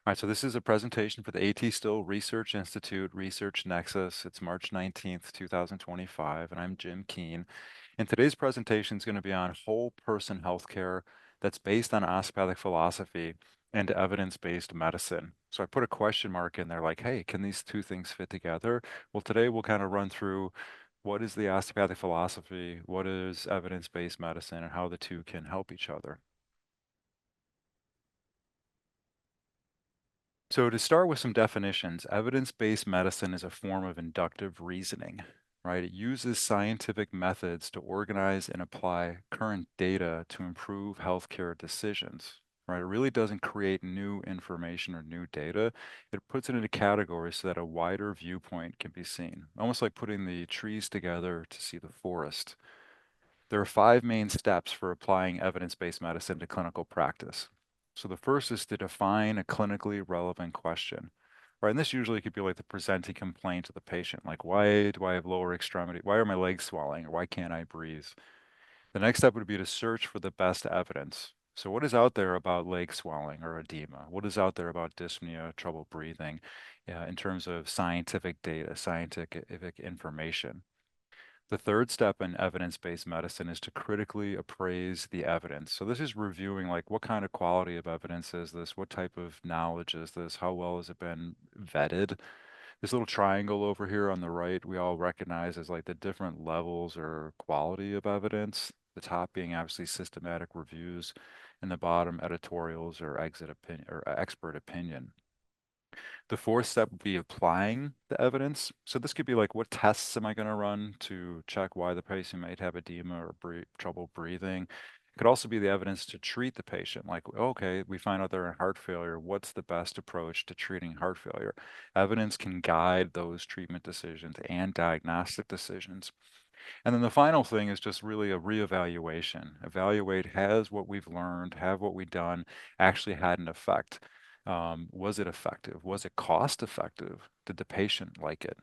All right, so this is a presentation for the AT Still Research Institute Research Nexus. It's March 19th, 2025, and I'm Jim Keane. And today's presentation is going to be on whole person healthcare that's based on osteopathic philosophy and evidence-based medicine. So I put a question mark in there like, hey, can these two things fit together? Well, today we'll kind of run through what is the osteopathic philosophy, what is evidence-based medicine, and how the two can help each other. So to start with some definitions, evidence-based medicine is a form of inductive reasoning, right? It uses scientific methods to organize and apply current data to improve healthcare decisions, right? It really doesn't create new information or new data. It puts it into categories so that a wider viewpoint can be seen, almost like putting the trees together to see the forest. There are five main steps for applying evidence-based medicine to clinical practice. So the first is to define a clinically relevant question, right? And this usually could be like the presenting complaint to the patient, like why do I have lower extremity? Why are my legs swelling? Or why can't I breathe? The next step would be to search for the best evidence. So what is out there about leg swelling or edema? What is out there about dyspnea, trouble breathing, in terms of scientific data, scientific information? The third step in evidence-based medicine is to critically appraise the evidence. So this is reviewing like what kind of quality of evidence is this? What type of knowledge is this? How well has it been vetted? This little triangle over here on the right, we all recognize as like the different levels or quality of evidence. The top being obviously systematic reviews, and the bottom editorials or exit opinion or expert opinion. The fourth step would be applying the evidence. So this could be like, what tests am I going to run to check why the patient might have edema or trouble breathing? It could also be the evidence to treat the patient. Like, okay, we find out they're in heart failure. What's the best approach to treating heart failure? Evidence can guide those treatment decisions and diagnostic decisions. And then the final thing is just really a reevaluation. Evaluate, has what we've learned, have what we've done actually had an effect? Was it effective? Was it cost effective? Did the patient like it?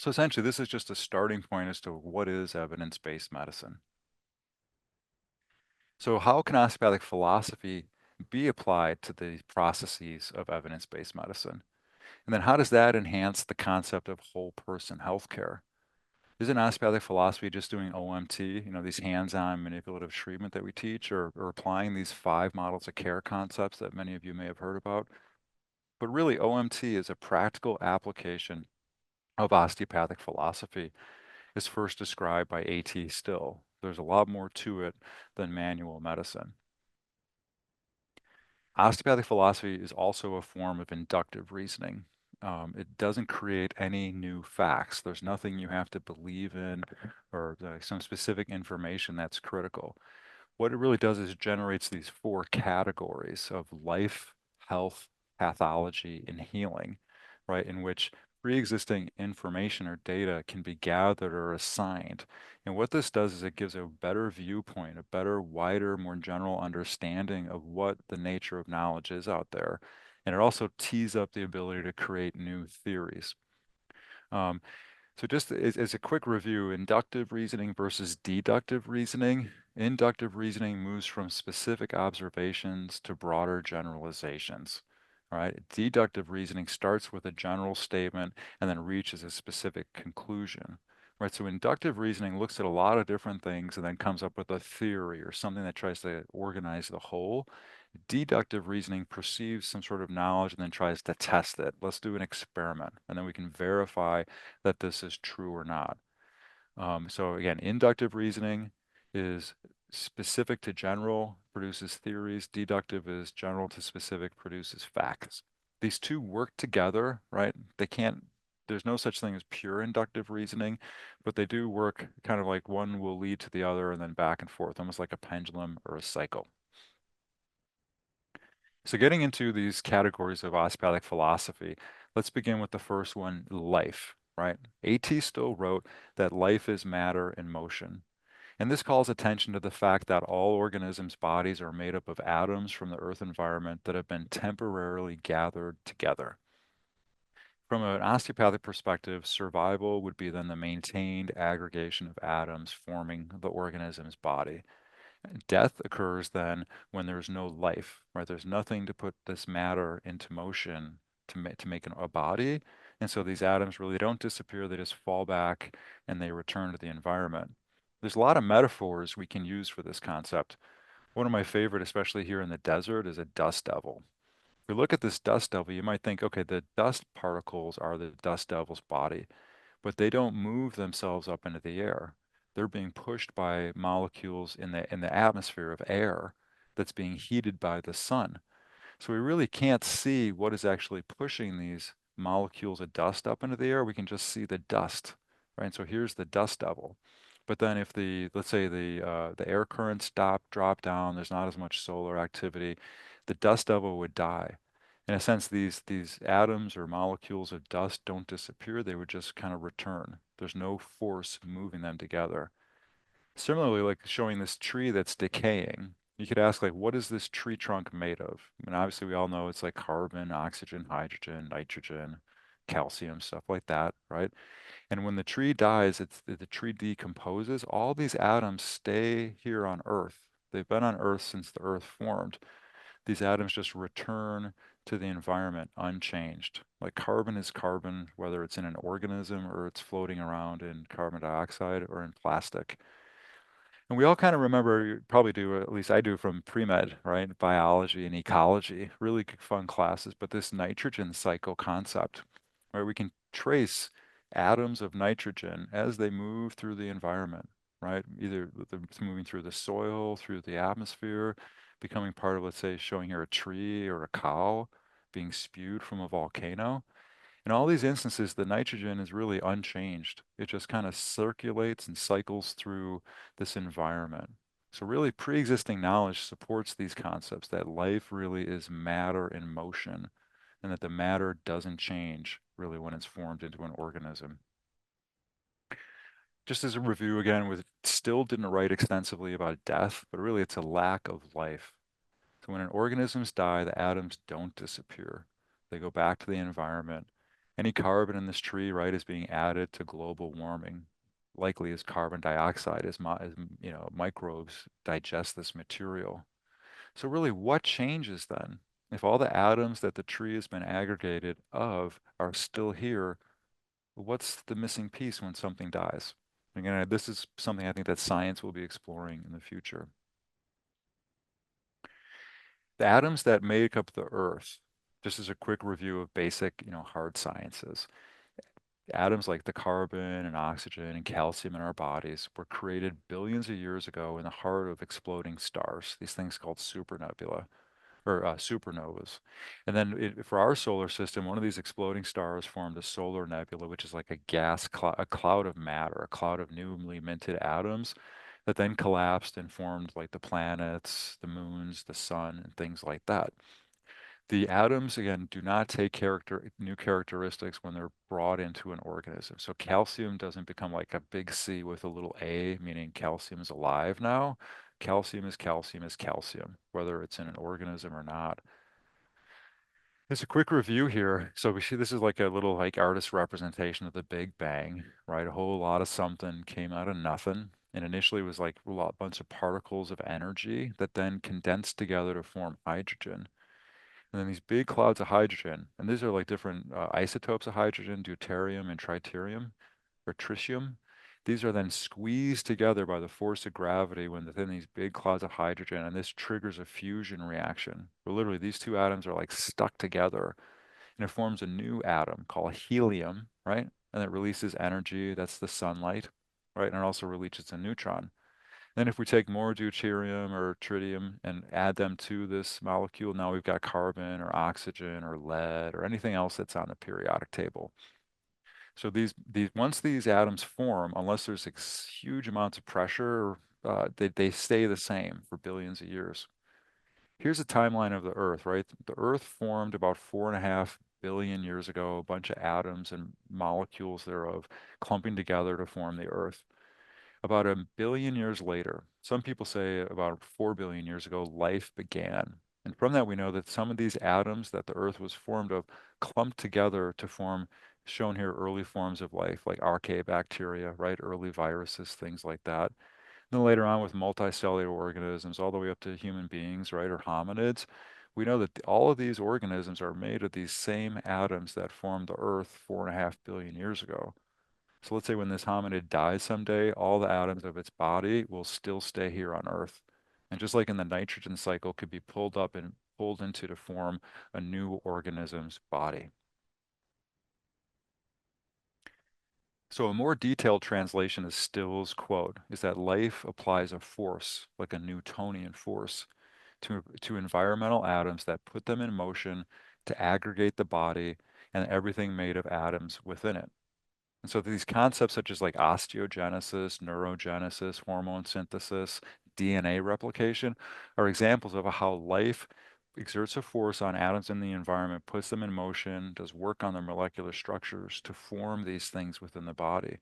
So essentially, this is just a starting point as to what is evidence-based medicine. So how can osteopathic philosophy be applied to the processes of evidence-based medicine? And then how does that enhance the concept of whole person healthcare? Isn't osteopathic philosophy just doing OMT, these hands-on manipulative treatment that we teach, or applying these five models of care concepts that many of you may have heard about? But really, OMT is a practical application of osteopathic philosophy, as first described by A.T. Still. There's a lot more to it than manual medicine. Osteopathic philosophy is also a form of inductive reasoning. It doesn't create any new facts. There's nothing you have to believe in or some specific information that's critical. What it really does is it generates these four categories of life, health, pathology, and healing, right? In which pre-existing information or data can be gathered or assigned. And what this does is it gives a better viewpoint, a better, wider, more general understanding of what the nature of knowledge is out there. And it also tees up the ability to create new theories. Um, so just as a quick review, inductive reasoning versus deductive reasoning. Inductive reasoning moves from specific observations to broader generalizations. All right. Deductive reasoning starts with a general statement and then reaches a specific conclusion. Right. So inductive reasoning looks at a lot of different things and then comes up with a theory or something that tries to organize the whole. Deductive reasoning perceives some sort of knowledge and then tries to test it. Let's do an experiment, and then we can verify that this is true or not. So again, inductive reasoning is specific to general, produces theories. Deductive is general to specific, produces facts. These two work together, right? They can't, there's no such thing as pure inductive reasoning, but they do work kind of like one will lead to the other and then back and forth, almost like a pendulum or a cycle. So getting into these categories of osteopathic philosophy, let's begin with the first one, life, right? A.T. Still wrote that life is matter in motion. And this calls attention to the fact that all organisms' bodies are made up of atoms from the earth environment that have been temporarily gathered together. From an osteopathic perspective, survival would be then the maintained aggregation of atoms forming the organism's body. Death occurs then when there's no life, right? There's nothing to put this matter into motion to make a body. And so these atoms really don't disappear, they just fall back and they return to the environment. There's a lot of metaphors we can use for this concept. One of my favorite, especially here in the desert, is a dust devil. If you look at this dust devil, you might think, okay, the dust particles are the dust devil's body, but they don't move themselves up into the air. They're being pushed by molecules in the atmosphere of air that's being heated by the sun. So we really can't see what is actually pushing these molecules of dust up into the air. We can just see the dust, right? So here's the dust devil. But then if let's say the air currents drop down, there's not as much solar activity, the dust devil would die. In a sense, these atoms or molecules of dust don't disappear, they would just kind of return. There's no force moving them together. Similarly, like showing this tree that's decaying, you could ask, like, what is this tree trunk made of? I mean, obviously, we all know it's like carbon, oxygen, hydrogen, nitrogen, calcium, stuff like that, right? And when the tree dies, the tree decomposes. All these atoms stay here on Earth. They've been on Earth since the Earth formed. These atoms just return to the environment unchanged. Like carbon is carbon, whether it's in an organism or it's floating around in carbon dioxide or in plastic. And we all kind of remember, you probably do, at least I do from pre-med, right? Biology and ecology, really fun classes. But this nitrogen cycle concept, where we can trace atoms of nitrogen as they move through the environment, right? Either moving through the soil, through the atmosphere, becoming part of, let's say, showing here a tree or a cow being spewed from a volcano. In all these instances, the nitrogen is really unchanged. It just kind of circulates and cycles through this environment. So really pre-existing knowledge supports these concepts that life really is matter in motion and that the matter doesn't change really when it's formed into an organism. Just as a review again, we still didn't write extensively about death, but really it's a lack of life. So when organisms die, the atoms don't disappear. They go back to the environment. Any carbon in this tree, right, is being added to global warming, likely as carbon dioxide, as microbes digest this material. So really, what changes then? If all the atoms that the tree has been aggregated of are still here, what's the missing piece when something dies? Again, this is something I think that science will be exploring in the future. The atoms that make up the Earth, just as a quick review of basic, hard sciences. Atoms like the carbon and oxygen and calcium in our bodies were created billions of years ago in the heart of exploding stars, these things called supernebula or supernovas. And then for our solar system, one of these exploding stars formed a solar nebula, which is like a cloud of matter, a cloud of newly minted atoms that then collapsed and formed like the planets, the moons, the sun, and things like that. The atoms, again, do not take new characteristics when they're brought into an organism. So calcium doesn't become like a big C with a little a, meaning calcium is alive now. Calcium is calcium is calcium, whether it's in an organism or not. There's a quick review here. So we see this is like a little like artist representation of the Big Bang, right? A whole lot of something came out of nothing. And initially it was like bunch of particles of energy that then condensed together to form hydrogen. And then these big clouds of hydrogen, and these are like different isotopes of hydrogen, deuterium and tritium or tritium. These are then squeezed together by the force of gravity when within these big clouds of hydrogen, and this triggers a fusion reaction. Where literally these two atoms are like stuck together, and it forms a new atom called helium, right? And it releases energy, that's the sunlight, right? And it also releases a neutron. Then if we take more deuterium or tritium and add them to this molecule, now we've got carbon or oxygen or lead or anything else that's on the periodic table. So once these atoms form, unless there's huge amounts of pressure, they stay the same for billions of years. Here's a timeline of the Earth, right? The Earth formed about 4.5 billion years ago, a bunch of atoms and molecules thereof clumping together to form the Earth. About 1 billion years later, some people say about 4 billion years ago, life began. And from that, we know that some of these atoms that the Earth was formed of clumped together to form, shown here, early forms of life, like archaea bacteria, right? Early viruses, things like that. Then later on with multicellular organisms, all the way up to human beings, right, or hominids, we know that all of these organisms are made of these same atoms that formed the Earth 4.5 billion years ago. So let's say when this hominid dies someday, all the atoms of its body will still stay here on Earth. And just like in the nitrogen cycle could be pulled up and pulled into to form a new organism's body. So a more detailed translation of Still's quote is that life applies a force, like a Newtonian force, to environmental atoms that put them in motion to aggregate the body and everything made of atoms within it. And so these concepts such as like osteogenesis, neurogenesis, hormone synthesis, DNA replication are examples of how life exerts a force on atoms in the environment, puts them in motion, does work on their molecular structures to form these things within the body.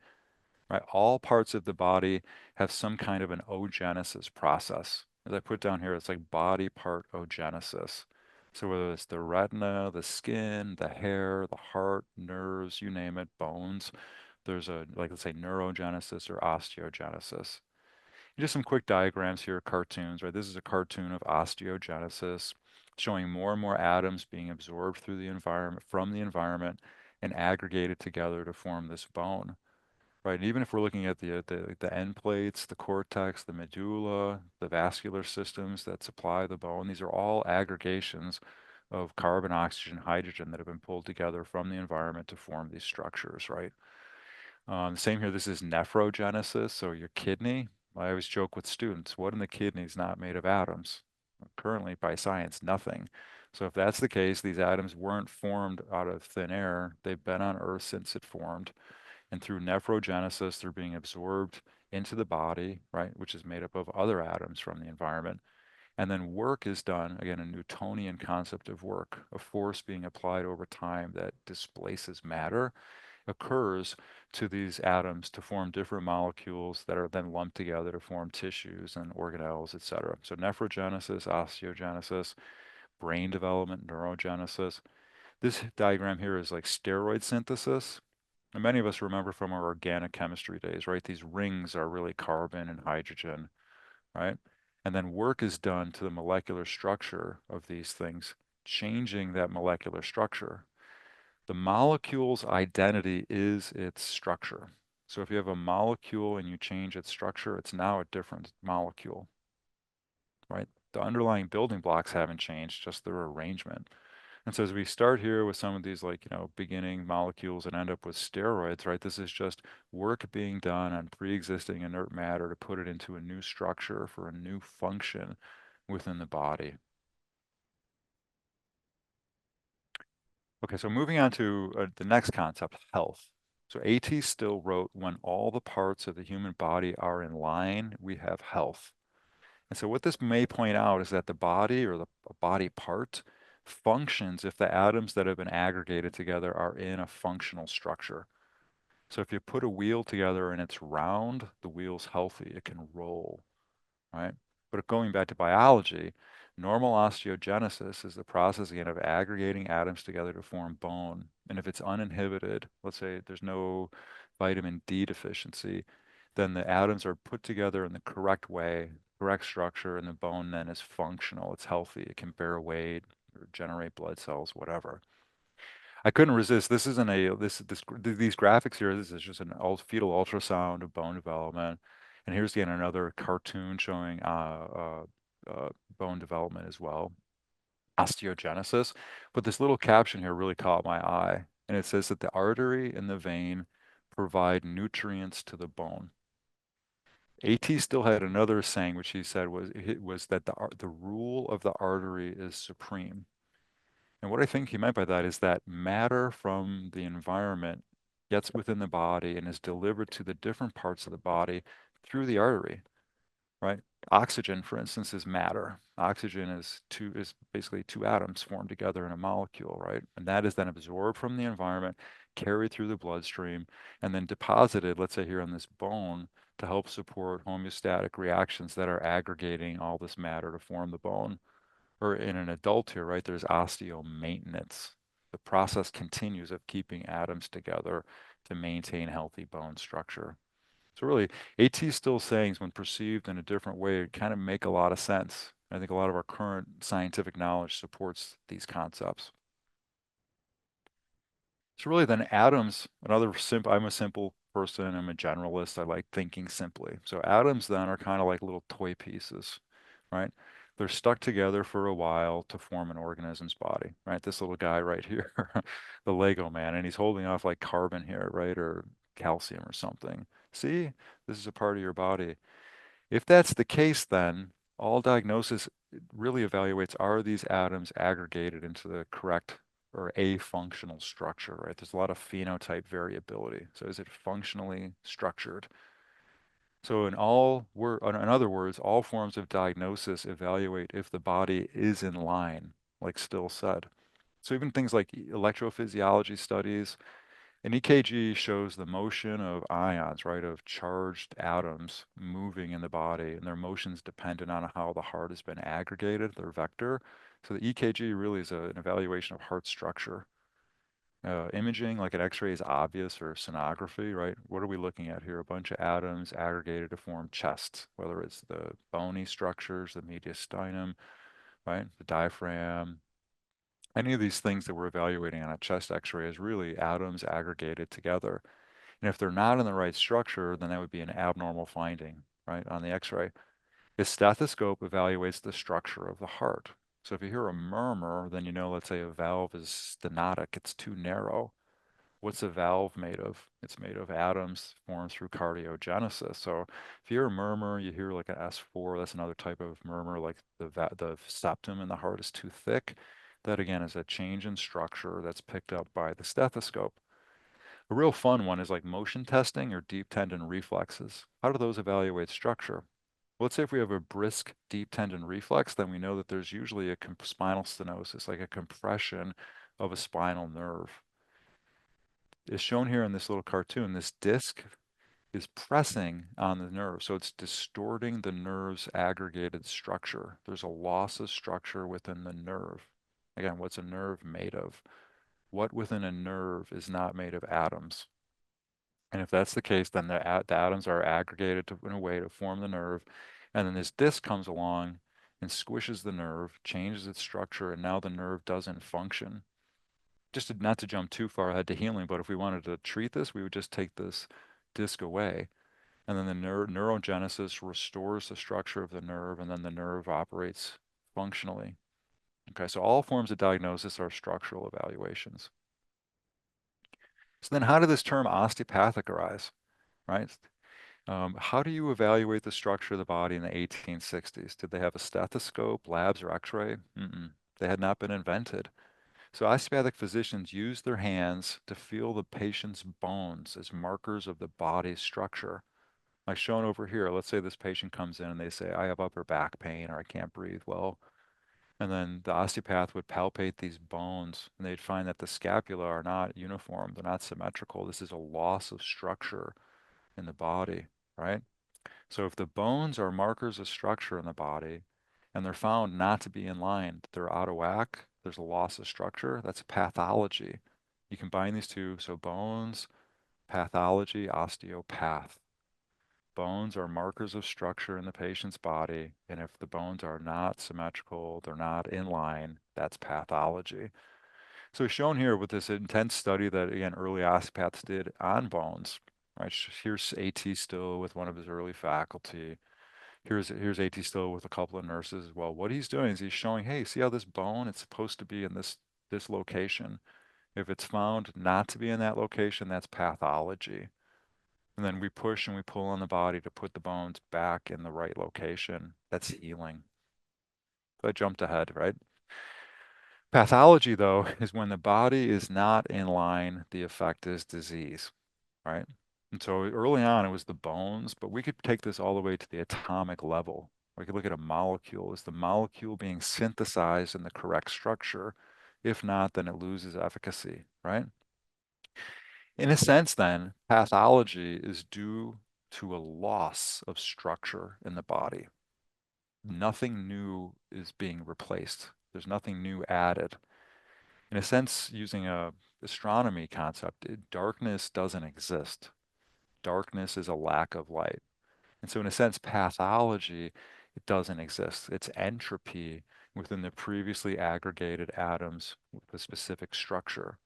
Right? All parts of the body have some kind of an oogenesis process. As I put down here, it's like body part oogenesis. So whether it's the retina, the skin, the hair, the heart, nerves, you name it, bones, there's a, like let's say neurogenesis or osteogenesis. Just some quick diagrams here, cartoons, right? This is a cartoon of osteogenesis showing more and more atoms being absorbed through the environment, from the environment, and aggregated together to form this bone. Right, and even if we're looking at the end plates, the cortex, the medulla, the vascular systems that supply the bone, these are all aggregations of carbon, oxygen, hydrogen that have been pulled together from the environment to form these structures, right? Same here, this is nephrogenesis, so your kidney. I always joke with students, what in the kidney is not made of atoms? Currently, by science, nothing. So if that's the case, these atoms weren't formed out of thin air. They've been on Earth since it formed. And through nephrogenesis, they're being absorbed into the body, right, which is made up of other atoms from the environment. And then work is done, again, a Newtonian concept of work, a force being applied over time that displaces matter, occurs to these atoms to form different molecules that are then lumped together to form tissues and organelles, etc. So nephrogenesis, osteogenesis, brain development, neurogenesis. This diagram here is like steroid synthesis. And many of us remember from our organic chemistry days, right? These rings are really carbon and hydrogen, right? And then work is done to the molecular structure of these things, changing that molecular structure. The molecule's identity is its structure. So if you have a molecule and you change its structure, it's now a different molecule, right? The underlying building blocks haven't changed, just their arrangement. And so as we start here with some of these like, beginning molecules and end up with steroids, right? This is just work being done on pre-existing inert matter to put it into a new structure for a new function within the body. Okay, so moving on to the next concept, health. So AT Still wrote, when all the parts of the human body are in line, we have health. And so what this may point out is that the body or the body part functions if the atoms that have been aggregated together are in a functional structure. So if you put a wheel together and it's round, the wheel's healthy, it can roll, right? But going back to biology, normal osteogenesis is the process again of aggregating atoms together to form bone. And if it's uninhibited, let's say there's no vitamin D deficiency, then the atoms are put together in the correct way, correct structure, and the bone then is functional. It's healthy. It can bear weight or generate blood cells, whatever. I couldn't resist. This isn't a these graphics here. This is just an fetal ultrasound of bone development, and here's again another cartoon showing bone development as well, osteogenesis. But this little caption here really caught my eye, and it says that the artery and the vein provide nutrients to the bone. AT still had another saying, which he said was that the rule of the artery is supreme. And what I think he meant by that is that matter from the environment gets within the body and is delivered to the different parts of the body through the artery, right? Oxygen, for instance, is matter. Oxygen is basically two atoms formed together in a molecule, right? And that is then absorbed from the environment, carried through the bloodstream, and then deposited, let's say here on this bone, to help support homeostatic reactions that are aggregating all this matter to form the bone. Or in an adult here, right, there's osteomaintenance. The process continues of keeping atoms together to maintain healthy bone structure. So really, AT still sayings, when perceived in a different way, kind of make a lot of sense. I think a lot of our current scientific knowledge supports these concepts. So really then atoms, I'm a simple person, I'm a generalist, I like thinking simply. So atoms then are kind of like little toy pieces, right? They're stuck together for a while to form an organism's body, right? This little guy right here, the Lego man, and he's holding off like carbon here, right? Or calcium or something. See, this is a part of your body. If that's the case, then all diagnosis really evaluates, are these atoms aggregated into the correct or a functional structure, right? There's a lot of phenotype variability. So is it functionally structured? So in other words, all forms of diagnosis evaluate if the body is in line, like Still said. So even things like electrophysiology studies, an EKG shows the motion of ions, right, of charged atoms moving in the body, and their motion's dependent on how the heart has been aggregated, their vector. So the EKG really is an evaluation of heart structure. Imaging, like an X-ray, is obvious, or sonography, right? What are we looking at here? A bunch of atoms aggregated to form chest, whether it's the bony structures, the mediastinum, right, the diaphragm. Any of these things that we're evaluating on a chest X-ray is really atoms aggregated together. And if they're not in the right structure, then that would be an abnormal finding, right, on the X-ray. A stethoscope evaluates the structure of the heart. So if you hear a murmur, then you know, let's say a valve is stenotic, it's too narrow. What's a valve made of? It's made of atoms formed through cardiogenesis. So if you hear a murmur, you hear like an S4, that's another type of murmur, like the septum in the heart is too thick. That again is a change in structure that's picked up by the stethoscope. A real fun one is like motion testing or deep tendon reflexes. How do those evaluate structure? Well, let's say if we have a brisk deep tendon reflex, then we know that there's usually a spinal stenosis, like a compression of a spinal nerve. As shown here in this little cartoon, this disc is pressing on the nerve, so it's distorting the nerve's aggregated structure. There's a loss of structure within the nerve. Again, what's a nerve made of? What within a nerve is not made of atoms? And if that's the case, then the atoms are aggregated in a way to form the nerve. And then this disc comes along and squishes the nerve, changes its structure, and now the nerve doesn't function. Not to jump too far ahead to healing, but if we wanted to treat this, we would just take this disc away. And then the neurogenesis restores the structure of the nerve, and then the nerve operates functionally. Okay, so all forms of diagnosis are structural evaluations. So then how did this term osteopathic arise, right? How do you evaluate the structure of the body in the 1860s? Did they have a stethoscope, labs, or X-ray? Mm-mm. They had not been invented. So osteopathic physicians use their hands to feel the patient's bones as markers of the body's structure. Like shown over here, let's say this patient comes in and they say, I have upper back pain or I can't breathe well. And then the osteopath would palpate these bones and they'd find that the scapula are not uniform, they're not symmetrical. This is a loss of structure in the body, right? So if the bones are markers of structure in the body and they're found not to be in line, they're out of whack, there's a loss of structure, that's pathology. You combine these two, so bones, pathology, osteopath. Bones are markers of structure in the patient's body, and if the bones are not symmetrical, they're not in line, that's pathology. So shown here with this intense study that, again, early osteopaths did on bones, right? Here's A.T. Still with one of his early faculty. Here's A.T. Still with a couple of nurses as well. What he's doing is he's showing, hey, see how this bone, it's supposed to be in this location. If it's found not to be in that location, that's pathology. And then we push and we pull on the body to put the bones back in the right location. That's healing. So I jumped ahead, right? Pathology, though, is when the body is not in line, the effect is disease, right? And so early on, it was the bones, but we could take this all the way to the atomic level. We could look at a molecule. Is the molecule being synthesized in the correct structure? If not, then it loses efficacy, right? In a sense, then, pathology is due to a loss of structure in the body. Nothing new is being replaced. There's nothing new added. In a sense, using a astronomy concept, darkness doesn't exist. darkness is a lack of light. And so in a sense, pathology, it doesn't exist. It's entropy within the previously aggregated atoms with a specific structure.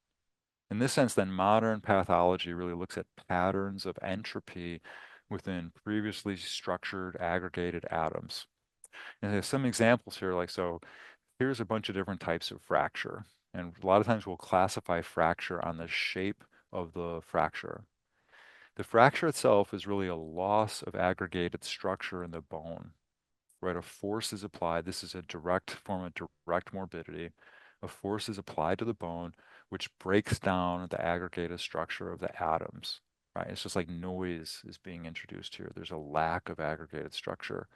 In this sense, then modern pathology really looks at patterns of entropy within previously structured aggregated atoms. And there's some examples here, like so here's a bunch of different types of fracture. And a lot of times we'll classify fracture on the shape of the fracture. The fracture itself is really a loss of aggregated structure in the bone, right? A force is applied. This is a direct form of direct morbidity. A force is applied to the bone, which breaks down the aggregated structure of the atoms, right? It's just like noise is being introduced here. There's a lack of aggregated structure.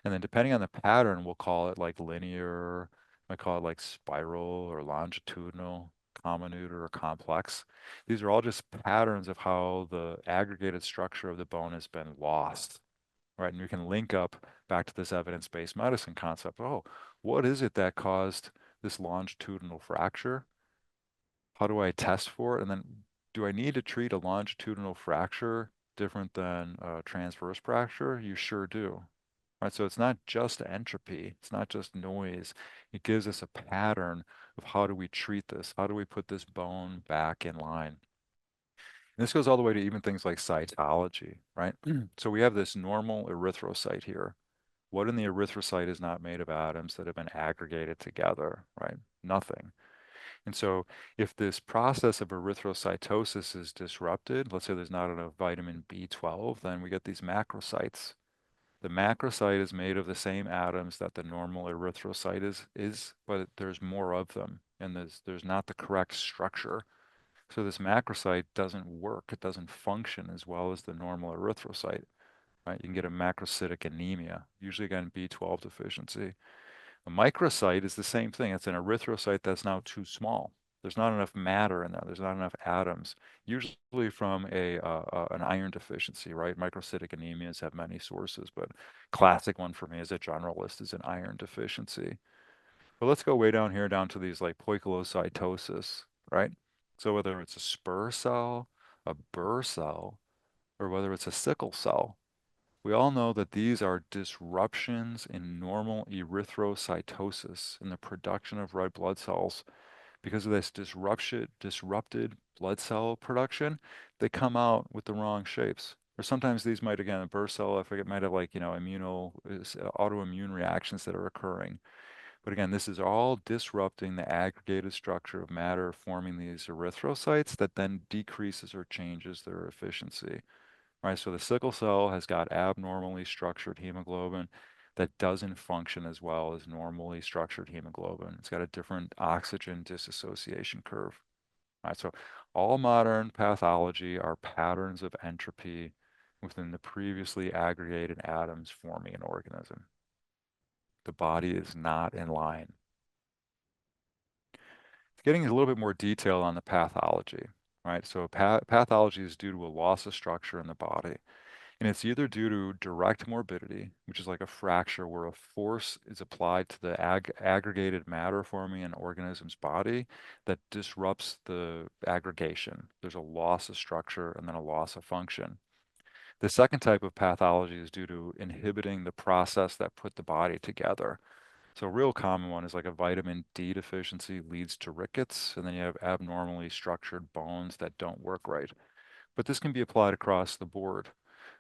And then depending on the pattern, we'll call it like linear, I call it like spiral or longitudinal, comminuted or complex. These are all just patterns of how the aggregated structure of the bone has been lost, right? And you can link up back to this evidence-based medicine concept. Oh, what is it that caused this longitudinal fracture? How do I test for it? And then do I need to treat a longitudinal fracture different than a transverse fracture? You sure do. Right, so it's not just entropy, it's not just noise. It gives us a pattern of how do we treat this? How do we put this bone back in line? And this goes all the way to even things like cytology, right? So we have this normal erythrocyte here. What in the erythrocyte is not made of atoms that have been aggregated together, right? Nothing. And so if this process of erythrocytosis is disrupted, let's say there's not enough vitamin B12, then we get these macrocytes. The macrocyte is made of the same atoms that the normal erythrocyte is, but there's more of them, and there's not the correct structure. So this macrocyte doesn't work. It doesn't function as well as the normal erythrocyte, right? You can get a macrocytic anemia, usually again B12 deficiency. A microcyte is the same thing. It's an erythrocyte that's now too small. There's not enough matter in there. There's not enough atoms, usually from an iron deficiency, right? Microcytic anemias have many sources, but classic one for me as a generalist is an iron deficiency. But let's go way down here, down to these like poikilocytosis, right? So whether it's a spur cell, a Burr cell, or whether it's a sickle cell, we all know that these are disruptions in normal erythrocytosis in the production of red blood cells. Because of this disrupted blood cell production, they come out with the wrong shapes. Or sometimes these might, again, a burst cell, I forget, might have like, autoimmune reactions that are occurring. But again, this is all disrupting the aggregated structure of matter forming these erythrocytes that then decreases or changes their efficiency. Right, so the sickle cell has got abnormally structured hemoglobin that doesn't function as well as normally structured hemoglobin. It's got a different oxygen dissociation curve. Right, so all modern pathology are patterns of entropy within the previously aggregated atoms forming an organism. The body is not in line. Getting a little bit more detail on the pathology, right? So pathology is due to a loss of structure in the body. And it's either due to direct morbidity, which is like a fracture where a force is applied to the aggregated matter forming an organism's body that disrupts the aggregation. There's a loss of structure and then a loss of function. The second type of pathology is due to inhibiting the process that put the body together. So a real common one is like a vitamin D deficiency leads to rickets, and then you have abnormally structured bones that don't work right. But this can be applied across the board.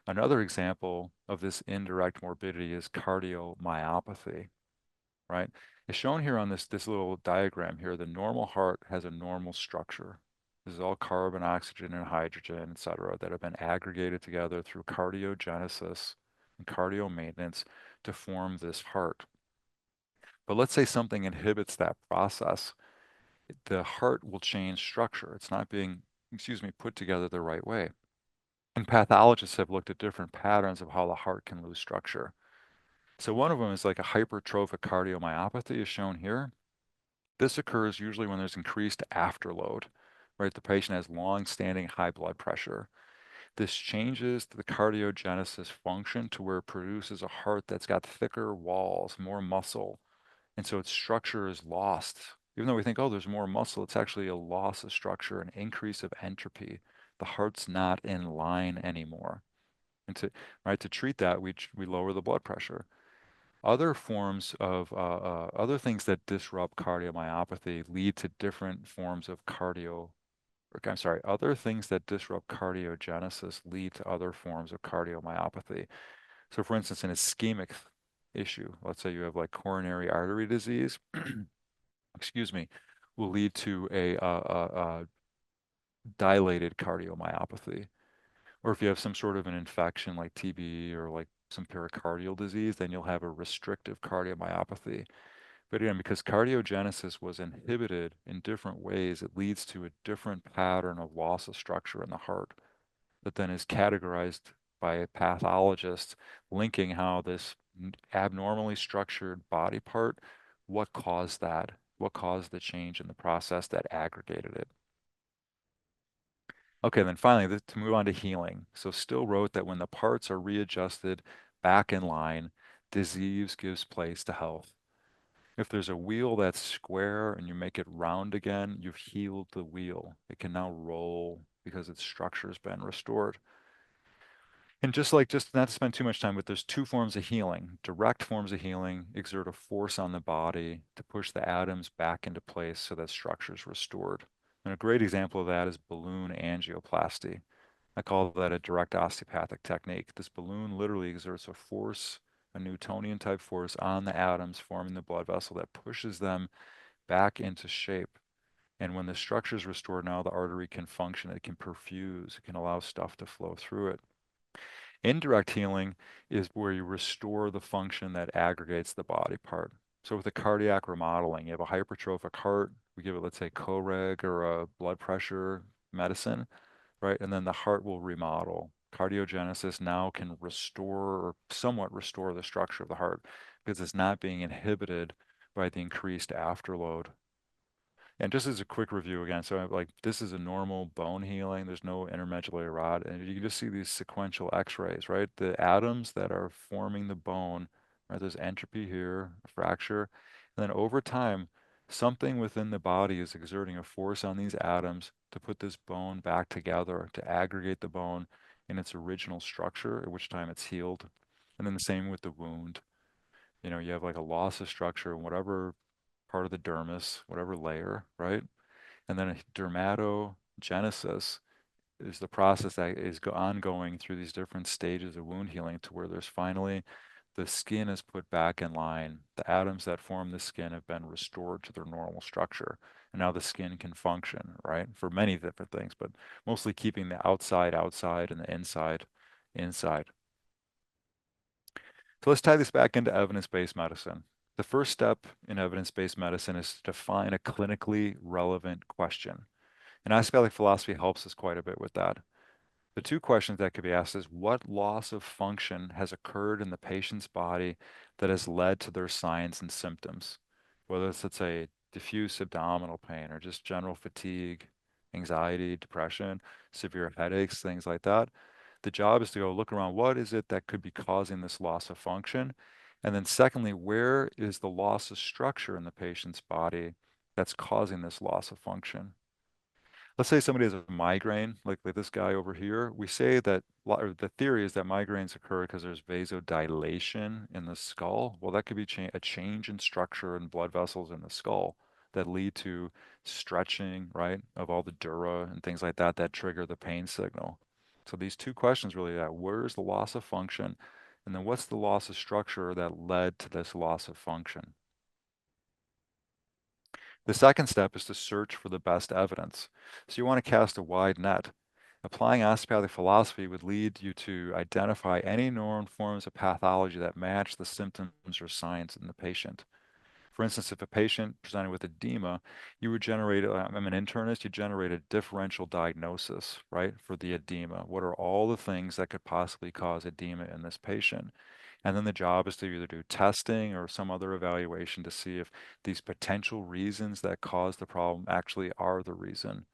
Another example of this indirect morbidity is cardiomyopathy, right? It's shown here on this little diagram here. The normal heart has a normal structure. This is all carbon, oxygen, and hydrogen, et cetera, that have been aggregated together through cardiogenesis and cardio maintenance to form this heart. But let's say something inhibits that process. The heart will change structure. It's not being, put together the right way. And pathologists have looked at different patterns of how the heart can lose structure. So one of them is like a hypertrophic cardiomyopathy is shown here. This occurs usually when there's increased afterload, right? The patient has long-standing high blood pressure. This changes the cardiogenesis function to where it produces a heart that's got thicker walls, more muscle, and so its structure is lost. Even though we think, oh, there's more muscle, it's actually a loss of structure, an increase of entropy. the heart's not in line anymore. And to treat that, we lower the blood pressure. Other forms of other things that disrupt cardiomyopathy lead to different forms of I'm sorry, other things that disrupt cardiogenesis lead to other forms of cardiomyopathy. So, for instance, an ischemic issue, let's say you have like coronary artery disease, excuse me, will lead to a dilated cardiomyopathy. Or if you have some sort of an infection like TB or like some pericardial disease, then you'll have a restrictive cardiomyopathy. But again, because cardiogenesis was inhibited in different ways, it leads to a different pattern of loss of structure in the heart that then is categorized by a pathologist, linking how this abnormally structured body part, what caused that? What caused the change in the process that aggregated it? Okay, then finally, to move on to healing. So Still wrote that when the parts are readjusted back in line, disease gives place to health. If there's a wheel that's square and you make it round again, you've healed the wheel. It can now roll because its structure's been restored. And just not to spend too much time, but there's two forms of healing. Direct forms of healing exert a force on the body to push the atoms back into place so that structure is restored. And a great example of that is balloon angioplasty. I call that a direct osteopathic technique. This balloon literally exerts a force, a Newtonian type force on the atoms forming the blood vessel that pushes them back into shape. And when the structure is restored, now the artery can function, it can perfuse, it can allow stuff to flow through it. Indirect healing is where you restore the function that aggregates the body part. So with the cardiac remodeling, you have a hypertrophic heart, we give it, let's say, Coreg or a blood pressure medicine, right? And then the heart will remodel. Cardiogenesis now can restore or somewhat restore the structure of the heart because it's not being inhibited by the increased afterload. And just as a quick review again, so like this is a normal bone healing. There's no intermedullary rod, and you can just see these sequential X-rays, right? The atoms that are forming the bone, right? There's entropy here, a fracture, and then over time, something within the body is exerting a force on these atoms to put this bone back together, to aggregate the bone in its original structure, at which time it's healed. And then the same with the wound. You have like a loss of structure in whatever part of the dermis, whatever layer, right? And then a dermatogenesis is the process that is ongoing through these different stages of wound healing to where there's finally the skin is put back in line. The atoms that form the skin have been restored to their normal structure. And now the skin can function, right? For many different things, but mostly keeping the outside outside and the inside inside. So let's tie this back into evidence-based medicine. The first step in evidence-based medicine is to define a clinically relevant question. And osteopathic philosophy helps us quite a bit with that. The two questions that could be asked is what loss of function has occurred in the patient's body that has led to their signs and symptoms? Whether it's, let's say, diffuse abdominal pain or just general fatigue, anxiety, depression, severe headaches, things like that. The job is to go look around what is it that could be causing this loss of function? And then secondly, where is the loss of structure in the patient's body that's causing this loss of function? Let's say somebody has a migraine, like this guy over here. We say that, or the theory is that migraines occur because there's vasodilation in the skull. Well, that could be a change in structure and blood vessels in the skull that lead to stretching, right, of all the dura and things like that that trigger the pain signal. So these two questions really are, where's the loss of function? And then what's the loss of structure that led to this loss of function? The second step is to search for the best evidence. So you want to cast a wide net. Applying osteopathic philosophy would lead you to identify any known forms of pathology that match the symptoms or signs in the patient. For instance, if a patient presented with edema, you would generate, I'm an internist, you generate a differential diagnosis, right, for the edema. What are all the things that could possibly cause edema in this patient? And then the job is to either do testing or some other evaluation to see if these potential reasons that cause the problem actually are the reason.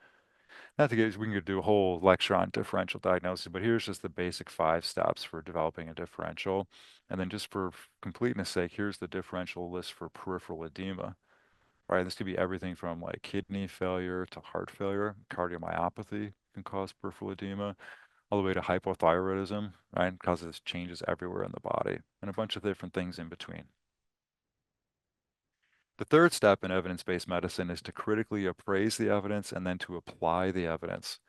Not to get, we can do a whole lecture on differential diagnosis, but here's just the basic 5 steps for developing a differential. And then just for completeness sake, here's the differential list for peripheral edema. right? This could be everything from like kidney failure to heart failure. Cardiomyopathy can cause peripheral edema, all the way to hypothyroidism, right? It causes changes everywhere in the body and a bunch of different things in between. The third step in evidence-based medicine is to critically appraise the evidence and then to apply the evidence.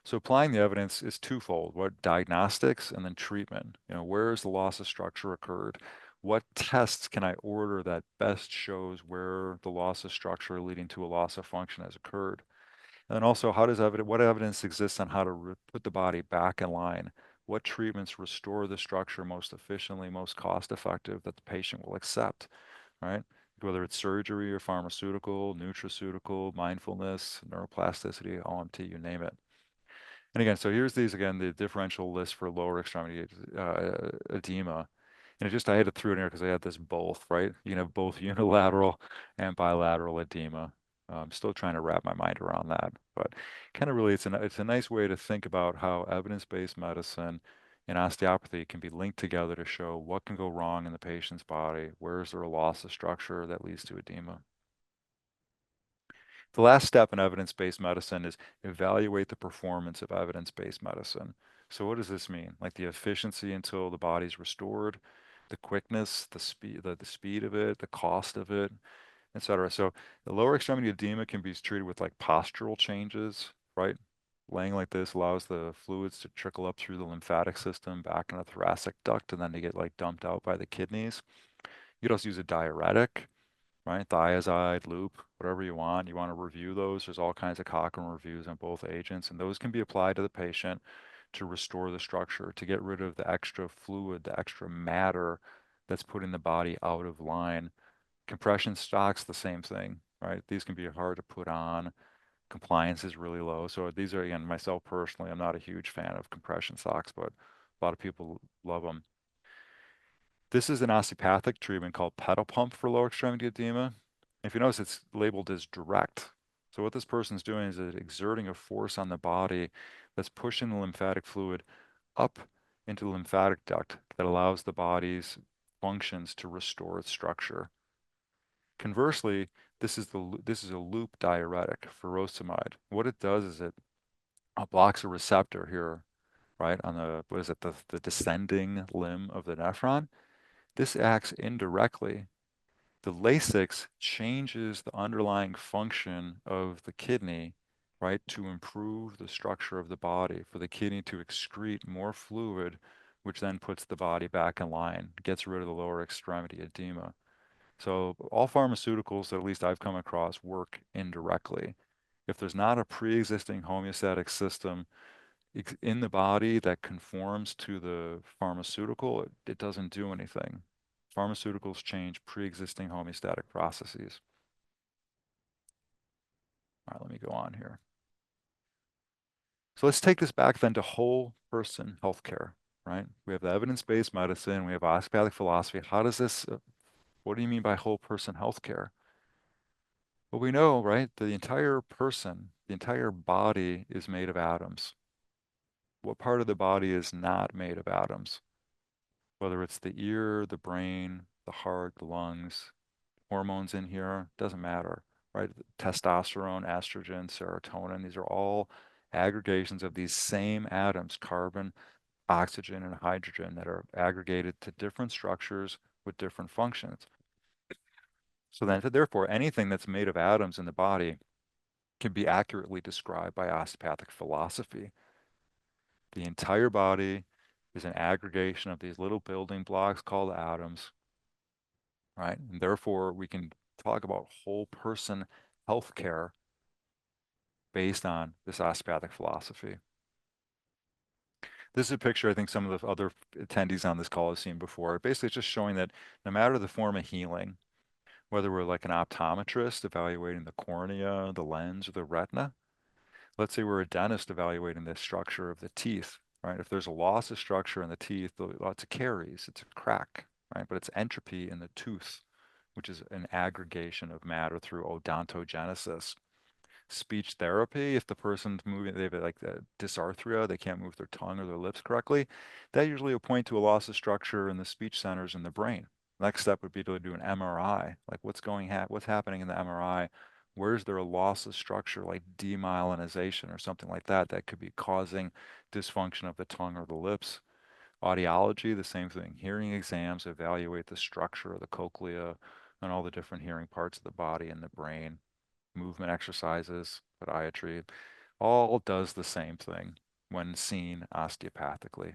So applying the evidence is twofold: what diagnostics and then treatment. Where has the loss of structure occurred? What tests can I order that best shows where the loss of structure leading to a loss of function has occurred? And then also, what evidence exists on how to put the body back in line? What treatments restore the structure most efficiently, most cost effective that the patient will accept, right? Whether it's surgery or pharmaceutical, nutraceutical, mindfulness, neuroplasticity, OMT, you name it. And again, so here's the differential list for lower extremity edema. And I had to throw it in here because I had this both, right? You can have both unilateral and bilateral edema. I'm still trying to wrap my mind around that, but kind of really, it's a nice way to think about how evidence-based medicine and osteopathy can be linked together to show what can go wrong in the patient's body. Where is there a loss of structure that leads to edema? The last step in evidence-based medicine is evaluate the performance of evidence-based medicine. So what does this mean? Like the efficiency until the body's restored, the quickness, the speed of it, the cost of it, etc. So the lower extremity edema can be treated with like postural changes, right? Laying like this allows the fluids to trickle up through the lymphatic system back in the thoracic duct and then to get like dumped out by the kidneys. You could also use a diuretic, right? Thiazide, loop, whatever you want. You want to review those. There's all kinds of Cochrane reviews on both agents, and those can be applied to the patient to restore the structure, to get rid of the extra fluid, the extra matter that's putting the body out of line. Compression stocks, the same thing, right? These can be hard to put on. Compliance is really low. So these are, again, myself personally, I'm not a huge fan of compression socks, but a lot of people love them. This is an osteopathic treatment called pedal pump for lower extremity edema. If you notice, it's labeled as direct. So what this person's doing is exerting a force on the body that's pushing the lymphatic fluid up into the lymphatic duct that allows the body's functions to restore its structure. Conversely, this is a loop diuretic, furosemide. What it does is it blocks a receptor here, right, on the descending limb of the nephron. This acts indirectly. The Lasix changes the underlying function of the kidney, right, to improve the structure of the body, for the kidney to excrete more fluid, which then puts the body back in line, gets rid of the lower extremity edema. So all pharmaceuticals that at least I've come across work indirectly. If there's not a pre-existing homeostatic system in the body that conforms to the pharmaceutical, it doesn't do anything. Pharmaceuticals change pre-existing homeostatic processes. All right, let me go on here. So let's take this back then to whole person healthcare, right? We have the evidence-based medicine, we have osteopathic philosophy. What do you mean by whole person healthcare? Well, we know, right, the entire person, the entire body is made of atoms. What part of the body is not made of atoms? Whether it's the ear, the brain, the heart, the lungs, hormones in here, doesn't matter, right? Testosterone, estrogen, serotonin, these are all aggregations of these same atoms, carbon, oxygen, and hydrogen, that are aggregated to different structures with different functions. So then, therefore, anything that's made of atoms in the body can be accurately described by osteopathic philosophy. The entire body is an aggregation of these little building blocks called atoms, right? And therefore, we can talk about whole person healthcare based on this osteopathic philosophy. This is a picture I think some of the other attendees on this call have seen before. Basically, it's just showing that no matter the form of healing, whether we're like an optometrist evaluating the cornea, the lens, or the retina, let's say we're a dentist evaluating the structure of the teeth, right? If there's a loss of structure in the teeth, lots of caries, it's a crack, right? But it's entropy in the tooth, which is an aggregation of matter through odontogenesis. Speech therapy, if the person's moving, they have like dysarthria, they can't move their tongue or their lips correctly, that usually will point to a loss of structure in the speech centers in the brain. Next step would be to do an MRI, like what's happening in the MRI? Where's there a loss of structure like demyelinization or something like that that could be causing dysfunction of the tongue or the lips? Audiology, the same thing. Hearing exams evaluate the structure of the cochlea and all the different hearing parts of the body and the brain. Movement exercises, podiatry, all does the same thing when seen osteopathically.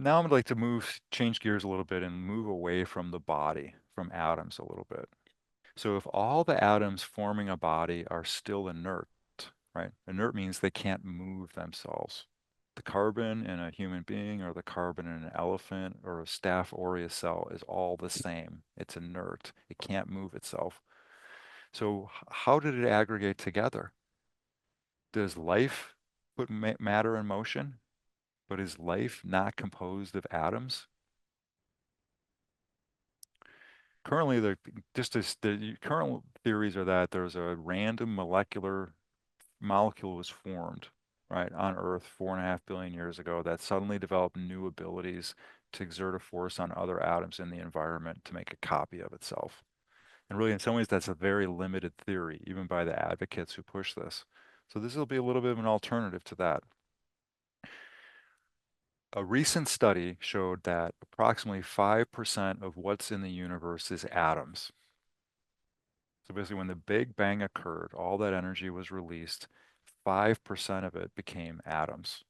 Now I'd like to change gears a little bit and move away from the body, from atoms a little bit. So if all the atoms forming a body are still inert, right? Inert means they can't move themselves. The carbon in a human being or the carbon in an elephant or a Staph aureus cell is all the same. It's inert. It can't move itself. So how did it aggregate together? Does life put matter in motion? But is life not composed of atoms? Currently, the current theories are that there's a random molecule was formed, right, on Earth 4.5 billion years ago that suddenly developed new abilities to exert a force on other atoms in the environment to make a copy of itself. And really, in some ways, that's a very limited theory, even by the advocates who push this. So this will be a little bit of an alternative to that. A recent study showed that approximately 5% of what's in the universe is atoms. So basically, when the Big Bang occurred, all that energy was released, 5% of it became atoms.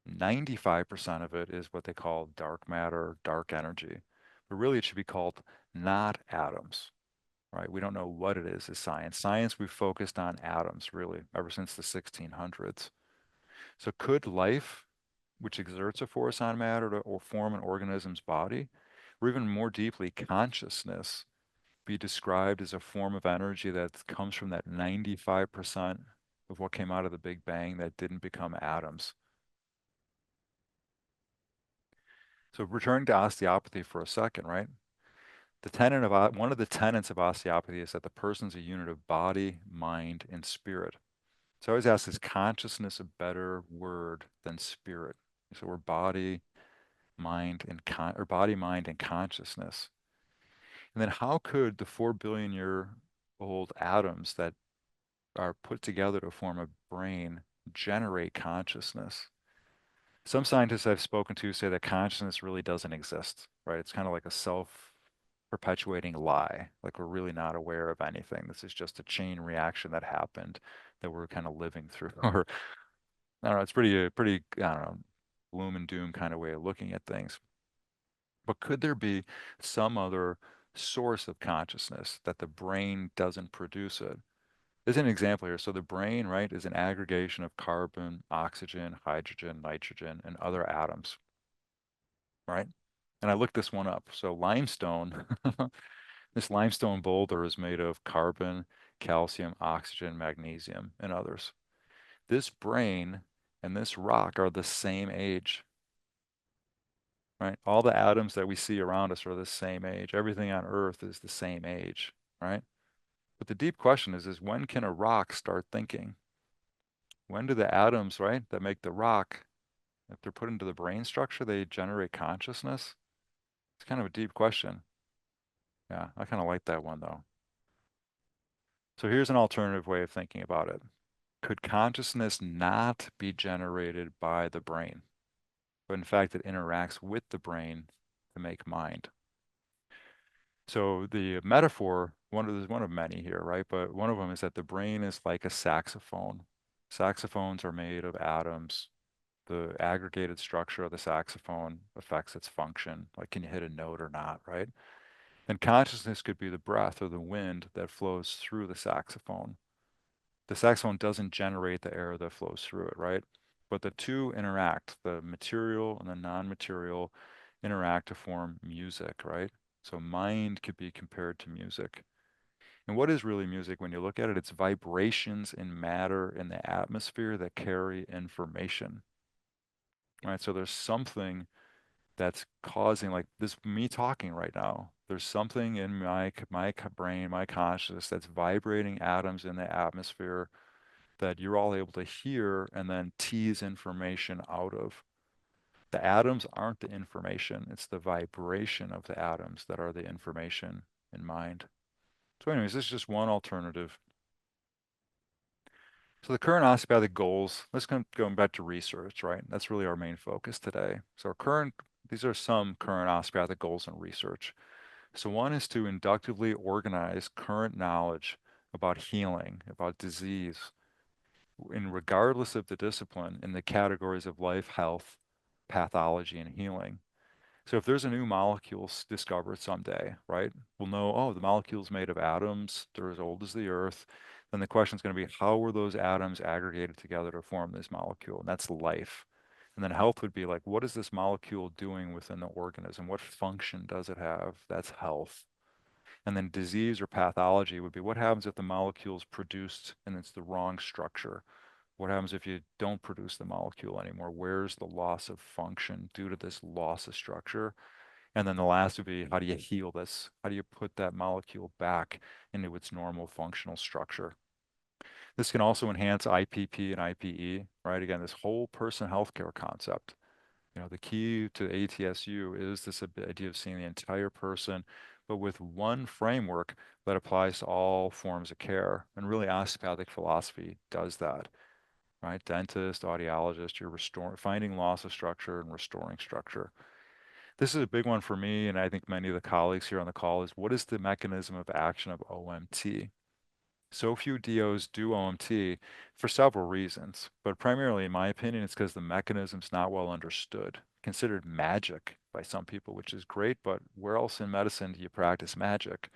95% of it is what they call dark matter, dark energy. But really, it should be called not atoms, right? We don't know what it is science. Science, we've focused on atoms, really, ever since the 1600s. So could life, which exerts a force on matter or form an organism's body, or even more deeply, consciousness, be described as a form of energy that comes from that 95% of what came out of the Big Bang that didn't become atoms? So returning to osteopathy for a second, right? One of the tenets of osteopathy is that the person's a unit of body, mind, and spirit. So I always ask, is consciousness a better word than spirit? So we're body, or body, mind, and consciousness. And then how could the 4 billion year old atoms that are put together to form a brain generate consciousness? Some scientists I've spoken to say that consciousness really doesn't exist, right? It's kind of like a self-perpetuating lie, like we're really not aware of anything. This is just a chain reaction that happened that we're kind of living through. Or I don't know, it's I don't know, gloom and doom kind of way of looking at things. But could there be some other source of consciousness that the brain doesn't produce it? There's an example here. So the brain, right, is an aggregation of carbon, oxygen, hydrogen, nitrogen, and other atoms, right? And I looked this one up. So limestone, this limestone boulder is made of carbon, calcium, oxygen, magnesium, and others. This brain and this rock are the same age, right? All the atoms that we see around us are the same age. Everything on Earth is the same age, right? But the deep question is when can a rock start thinking? When do the atoms, right, that make the rock, if they're put into the brain structure, they generate consciousness? It's kind of a deep question. Yeah, I kind of like that one though. So here's an alternative way of thinking about it. Could consciousness not be generated by the brain, but in fact it interacts with the brain to make mind? So the metaphor, there's one of many here, right? But one of them is that the brain is like a saxophone. Saxophones are made of atoms. The aggregated structure of the saxophone affects its function, like can you hit a note or not, right? And consciousness could be the breath or the wind that flows through the saxophone. The saxophone doesn't generate the air that flows through it, right? But the two interact, the material and the non-material interact to form music, right? So mind could be compared to music. And what is really music when you look at it? It's vibrations in matter in the atmosphere that carry information, right? So there's something that's causing like this me talking right now. There's something in my brain, my consciousness that's vibrating atoms in the atmosphere that you're all able to hear and then tease information out of. The atoms aren't the information. It's the vibration of the atoms that are the information in mind. So anyways, this is just one alternative. So the current osteopathic goals, let's come going back to research, right? That's really our main focus today. So these are some current osteopathic goals in research. So one is to inductively organize current knowledge about healing, about disease, in regardless of the discipline, in the categories of life, health, pathology, and healing. So if there's a new molecule discovered someday, right, we'll know, oh, the molecule's made of atoms, they're as old as the Earth. Then the question is going to be, how were those atoms aggregated together to form this molecule? And that's life. And then health would be like, what is this molecule doing within the organism? What function does it have? That's health. And then disease or pathology would be, what happens if the molecule is produced and it's the wrong structure? What happens if you don't produce the molecule anymore? Where's the loss of function due to this loss of structure? And then the last would be, how do you heal this? How do you put that molecule back into its normal functional structure? This can also enhance IPP and IPE, right? Again, this whole person healthcare concept. The key to ATSU is this idea of seeing the entire person, but with one framework that applies to all forms of care. And really, osteopathic philosophy does that, right? Dentist, audiologist, you're finding loss of structure and restoring structure. This is a big one for me, and I think many of the colleagues here on the call, is what is the mechanism of action of OMT? So few DOs do OMT for several reasons, but primarily, in my opinion, it's because the mechanism's not well understood. Considered magic by some people, which is great, but where else in medicine do you practice magic?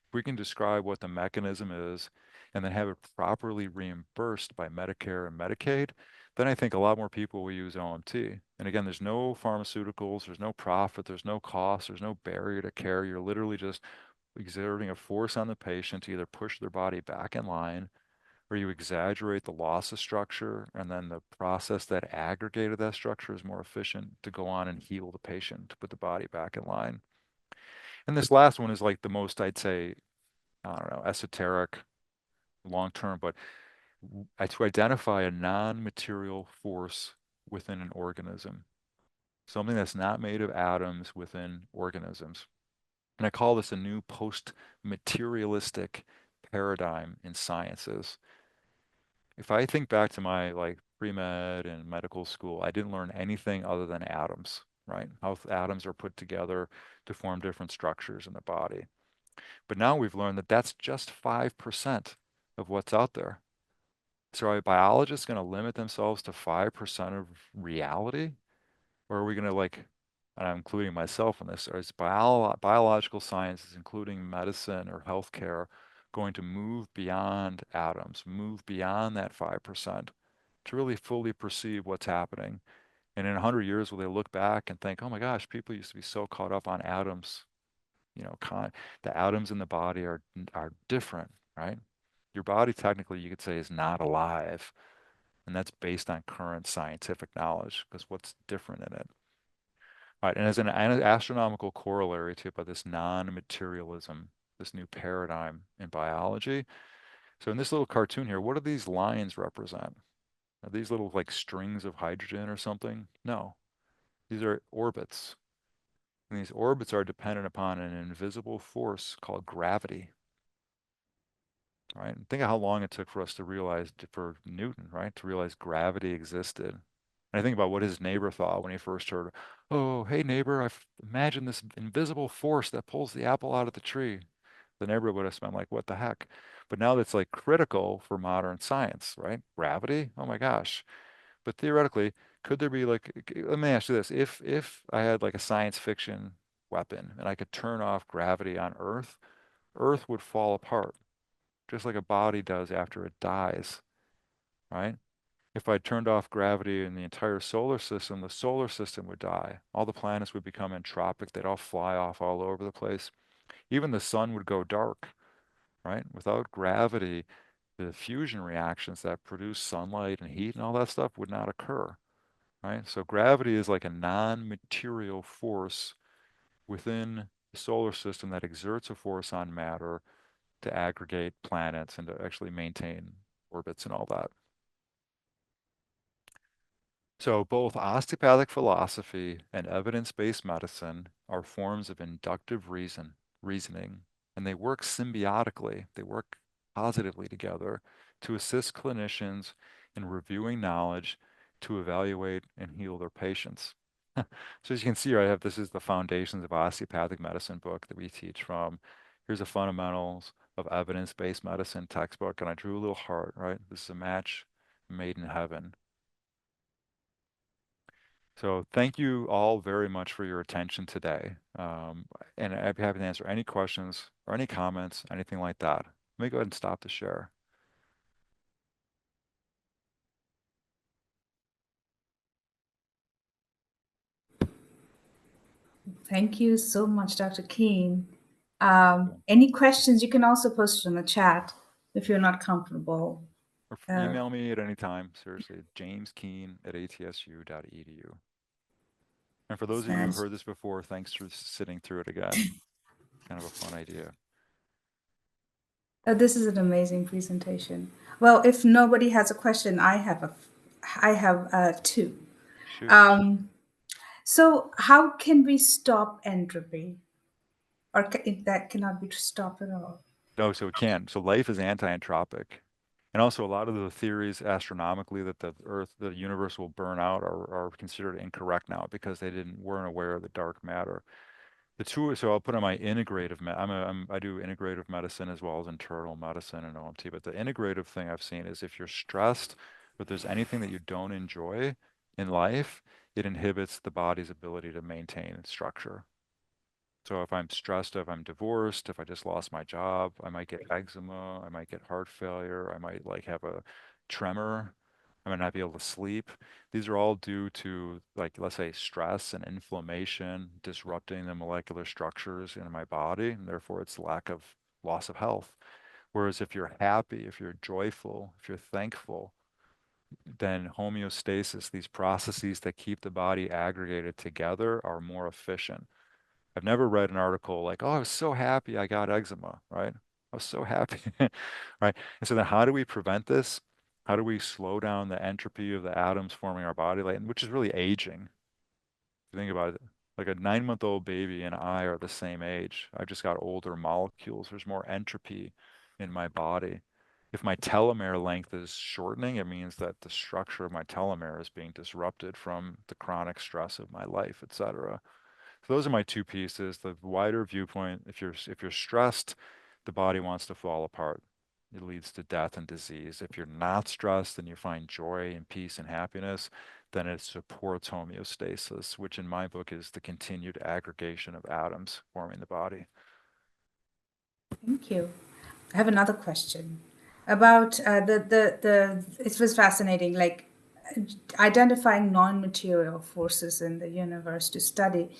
If we can describe what the mechanism is and then have it properly reimbursed by Medicare and Medicaid, then I think a lot more people will use OMT. And again, there's no pharmaceuticals, there's no profit, there's no cost, there's no barrier to care. You're literally just exerting a force on the patient to either push their body back in line, or you exaggerate the loss of structure, and then the process that aggregated that structure is more efficient to go on and heal the patient, to put the body back in line. And this last one is like the most, I'd say, I don't know, esoteric, long term, but to identify a non-material force within an organism, something that's not made of atoms within organisms. And I call this a new post-materialistic paradigm in sciences. If I think back to my like pre-med and medical school, I didn't learn anything other than atoms, right? How atoms are put together to form different structures in the body. But now we've learned that that's just 5% of what's out there. So are biologists going to limit themselves to 5% of reality? Or are we going to like, and I'm including myself in this, or is biological sciences, including medicine or healthcare, going to move beyond atoms, move beyond that 5% to really fully perceive what's happening? And in 100 years, will they look back and think, oh my gosh, people used to be so caught up on atoms, the atoms in the body are different, right? Your body technically, you could say, is not alive. And that's based on current scientific knowledge, because what's different in it? All right, and as an astronomical corollary to about this non-materialism, this new paradigm in biology. So in this little cartoon here, what do these lines represent? Are these little like strings of hydrogen or something? No, these are orbits. And these orbits are dependent upon an invisible force called gravity. Right? And think of how long it took for us to realize, for Newton, right, to realize gravity existed. And I think about what his neighbor thought when he first heard, oh, hey neighbor, I've imagined this invisible force that pulls the apple out of the tree. The neighbor would have been like, what the heck? But now that's like critical for modern science, right? Gravity? Oh my gosh. But theoretically, could there be like, let me ask you this, if I had like a science fiction weapon and I could turn off gravity on Earth, Earth would fall apart just like a body does after it dies, right? If I turned off gravity in the entire solar system, the solar system would die. All the planets would become entropic. They'd all fly off all over the place. Even the sun would go dark, right? Without gravity, the fusion reactions that produce sunlight and heat and all that stuff would not occur, right? So gravity is like a non-material force within the solar system that exerts a force on matter to aggregate planets and to actually maintain orbits and all that. So both osteopathic philosophy and evidence-based medicine are forms of inductive reasoning, and they work symbiotically. They work positively together to assist clinicians in reviewing knowledge to evaluate and heal their patients. So as you can see, I have this is the Foundations of Osteopathic Medicine book that we teach from. Here's the Fundamentals of Evidence-Based Medicine textbook, and I drew a little heart, right? This is a match made in heaven. So thank you all very much for your attention today. And I'd be happy to answer any questions or any comments, anything like that. Let me go ahead and stop the share. Thank you so much, Dr. Keane. Welcome. Any questions, you can also post it in the chat if you're not comfortable. Or Uh, email me at any time, seriously, jameskeane@atsu.edu. And for those of you who've that's- heard this before, thanks for sitting through it again. Kind of a fun idea. this is an amazing presentation. Well, if nobody has a question, I have two. Shoot. Um, so, how can we stop entropy, or that cannot be stopped at all? No, so it can. So life is anti-entropic. And also a lot of the theories astronomically that the universe will burn out are considered incorrect now because they weren't aware of the dark matter. The two, so I'll put on my integrative, I do integrative medicine as well as internal medicine and OMT, but the integrative thing I've seen is if you're stressed, or there's anything that you don't enjoy in life, it inhibits the body's ability to maintain structure. So if I'm stressed, if I'm divorced, if I just lost my job, I might get eczema, I might get heart failure, I might like have a tremor, I might not be able to sleep. These are all due to like, let's say stress and inflammation disrupting the molecular structures in my body, and therefore it's lack of loss of health. Whereas if you're happy, if you're joyful, if you're thankful, then homeostasis, these processes that keep the body aggregated together are more efficient. I've never read an article like, oh, I was so happy I got eczema, right? I was so happy, right? And so then how do we prevent this? How do we slow down the entropy of the atoms forming our body, like, which is really aging? If you think about it, like a 9-month-old baby and I are the same age. I've just got older molecules. There's more entropy in my body. If my telomere length is shortening, it means that the structure of my telomere is being disrupted from the chronic stress of my life, et cetera. So those are my two pieces. The wider viewpoint, if you're stressed, the body wants to fall apart. It leads to death and disease. If you're not stressed and you find joy and peace and happiness, then it supports homeostasis, which in my book is the continued aggregation of atoms forming the body. Thank you. I have another question about the. It was fascinating, like identifying non-material forces in the universe to study.